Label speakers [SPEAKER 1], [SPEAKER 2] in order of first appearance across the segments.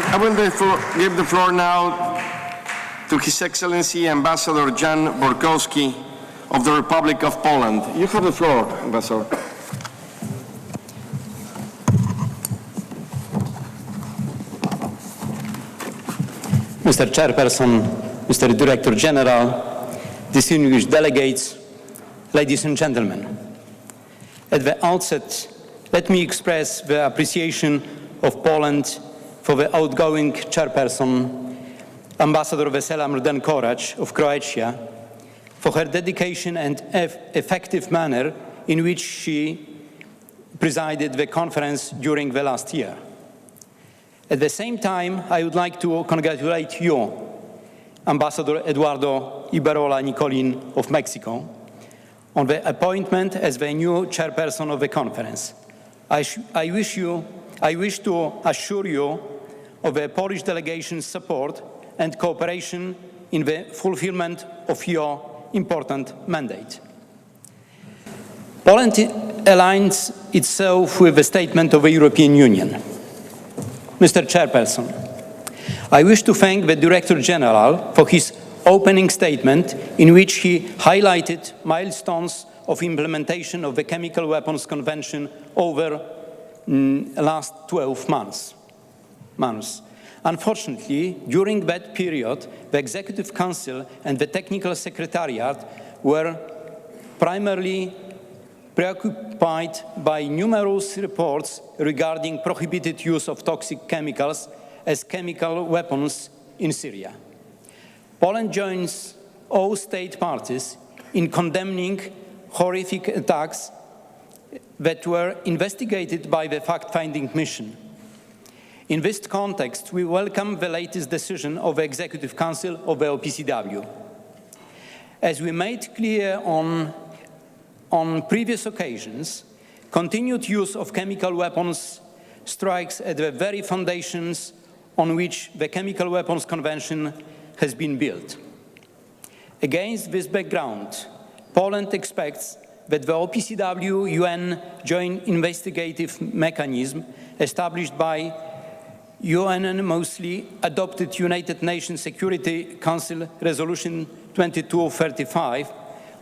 [SPEAKER 1] I will give the floor now to His Excellency Ambassador Jan Borkowski of the Republic of Poland. You have the floor, Ambassador.
[SPEAKER 2] Mr. Chairperson, Mr. Director General, distinguished delegates, ladies and gentlemen. At the outset, let me express the appreciation of Poland for the outgoing chairperson, Ambassador Vesela Mrden-Korać of Croatia, for her dedication and effective manner in which she presided the conference during the last year. At the same time, I would like to congratulate you, Ambassador Eduardo Ibarola Nicolin of Mexico, on the appointment as the new chairperson of the conference. I wish to assure you of the Polish delegation's support and cooperation in the fulfillment of your important mandate. Poland aligns itself with the statement of the European Union. Mr. Chairperson, I wish to thank the Director General for his opening statement in which he highlighted milestones of implementation of the Chemical Weapons Convention over the last 12 months. Unfortunately, during that period, the Executive Council and the Technical Secretariat were primarily preoccupied by numerous reports regarding prohibited use of toxic chemicals as chemical weapons in Syria. Poland joins all state parties in condemning horrific attacks that were investigated by the fact-finding mission. In this context, we welcome the latest decision of the Executive Council of the OPCW. As we made clear on previous occasions, continued use of chemical weapons strikes at the very foundations on which the Chemical Weapons Convention has been built. Against this background, Poland expects that the OPCW UN Joint Investigative Mechanism, established by unanimously adopted United Nations Security Council Resolution 2235,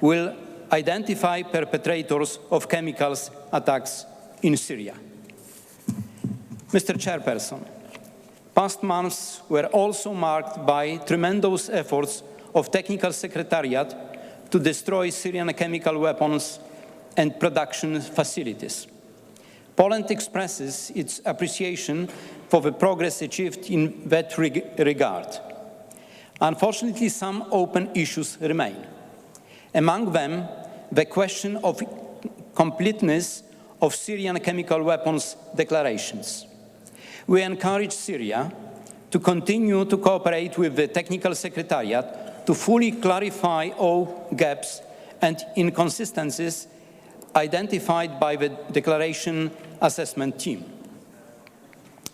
[SPEAKER 2] will identify perpetrators of chemicals attacks in Syria. Mr. Chairperson, past months were also marked by tremendous efforts of Technical Secretariat to destroy Syrian chemical weapons and production facilities. Poland expresses its appreciation for the progress achieved in that regard. Unfortunately, some open issues remain. Among them, the question of completeness of Syrian chemical weapons declarations. We encourage Syria to continue to cooperate with the Technical Secretariat to fully clarify all gaps and inconsistencies identified by the Declaration Assessment Team.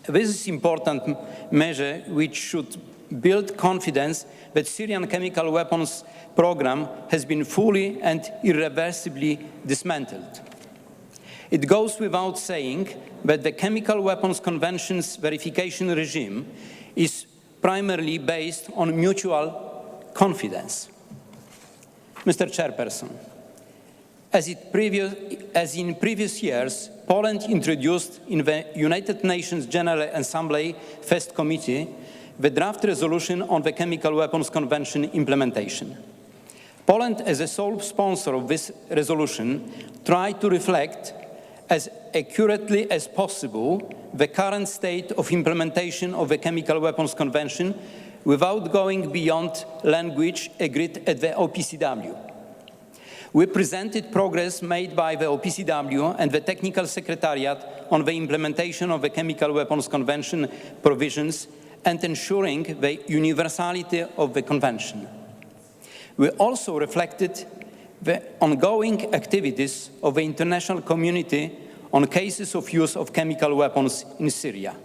[SPEAKER 2] This is an important measure which should build confidence that Syrian chemical weapons program has been fully and irreversibly dismantled. It goes without saying that the Chemical Weapons Convention's verification regime is primarily based on mutual confidence. Mr. Chairperson, as in previous years, Poland introduced in the United Nations General Assembly First Committee the draft resolution on the Chemical Weapons Convention implementation. Poland, as a sole sponsor of this resolution, tried to reflect as accurately as possible the current state of implementation of the Chemical Weapons Convention without going beyond language agreed at the OPCW. We presented progress made by the OPCW and the Technical Secretariat on the implementation of the Chemical Weapons Convention provisions and ensuring the universality of the Convention. We also reflected the ongoing activities of the international community on cases of use of chemical weapons in Syria.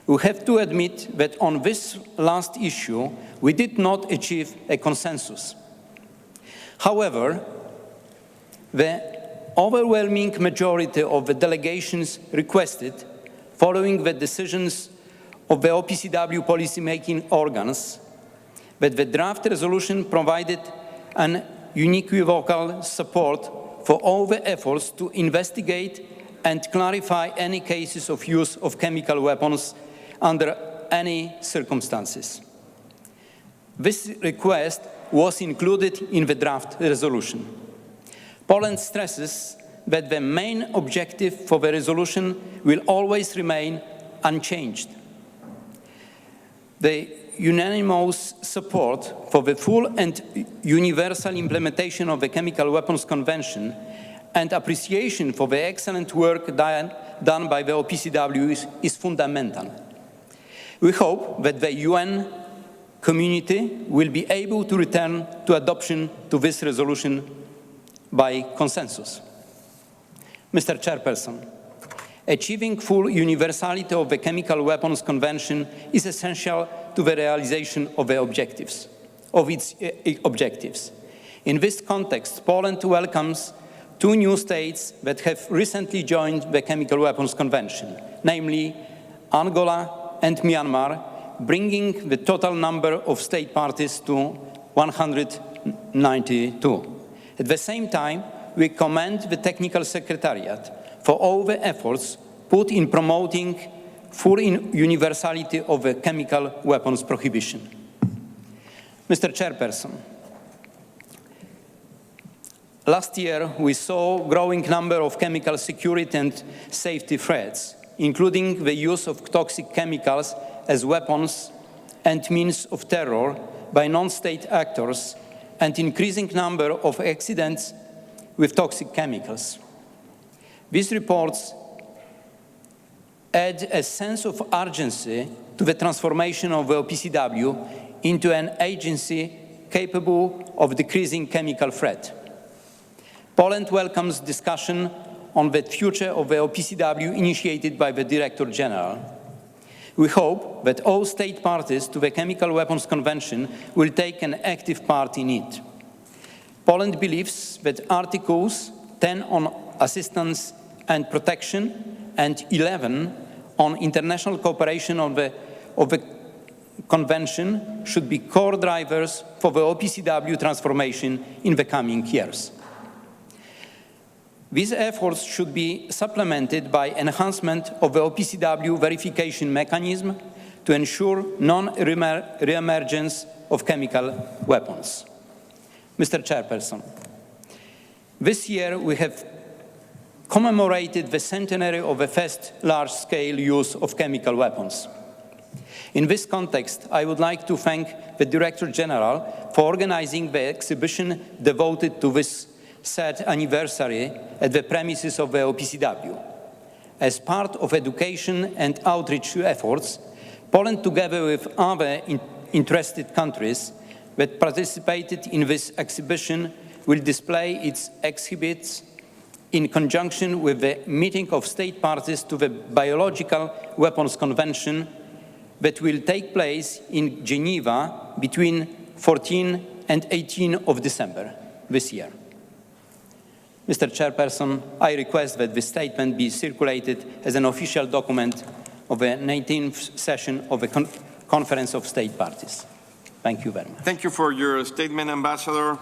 [SPEAKER 2] We have to admit that on this last issue, we did not achieve a consensus. However, the overwhelming majority of the delegations requested, following the decisions of the OPCW policy-making organs that the draft resolution provided an unequivocal support for all the efforts to investigate and clarify any cases of use of chemical weapons under any circumstances. This request was included in the draft resolution. Poland stresses that the main objective for the resolution will always remain unchanged. The unanimous support for the full and universal implementation of the Chemical Weapons Convention and appreciation for the excellent work done by the OPCW is fundamental. We hope that the UN community will be able to return to adoption to this resolution by consensus. Mr. Chairperson, achieving full universality of the Chemical Weapons Convention is essential to the realization of its objectives. In this context, Poland welcomes 2 new states that have recently joined the Chemical Weapons Convention, namely Angola and Myanmar, bringing the total number of state parties to 192. At the same time, we commend the Technical Secretariat for all the efforts put in promoting full universality of the chemical weapons prohibition. Mr. Chairperson, last year we saw a growing number of chemical security and safety threats, including the use of toxic chemicals as weapons and means of terror by non-state actors, and increasing number of accidents with toxic chemicals. These reports add a sense of urgency to the transformation of the OPCW into an agency capable of decreasing chemical threat. Poland welcomes discussion on the future of the OPCW initiated by the Director General. We hope that all state parties to the Chemical Weapons Convention will take an active part in it. Poland believes that Articles 10 on assistance and protection and 11 on international cooperation of the Convention should be core drivers for the OPCW transformation in the coming years. These efforts should be supplemented by enhancement of the OPCW verification mechanism to ensure non-reemergence of chemical weapons. Mr. Chairperson, this year we have commemorated the centenary of the first large-scale use of chemical weapons. In this context, I would like to thank the Director General for organizing the exhibition devoted to this sad anniversary at the premises of the OPCW. As part of education and outreach efforts, Poland, together with other interested countries that participated in this exhibition, will display its exhibits in conjunction with the meeting of state parties to the Biological Weapons Convention that will take place in Geneva between 14 and 18 of December this year. Mr. Chairperson, I request that this statement be circulated as an official document of the 19th session of the Conference of State Parties. Thank you very much.
[SPEAKER 1] Thank you for your statement, Ambassador.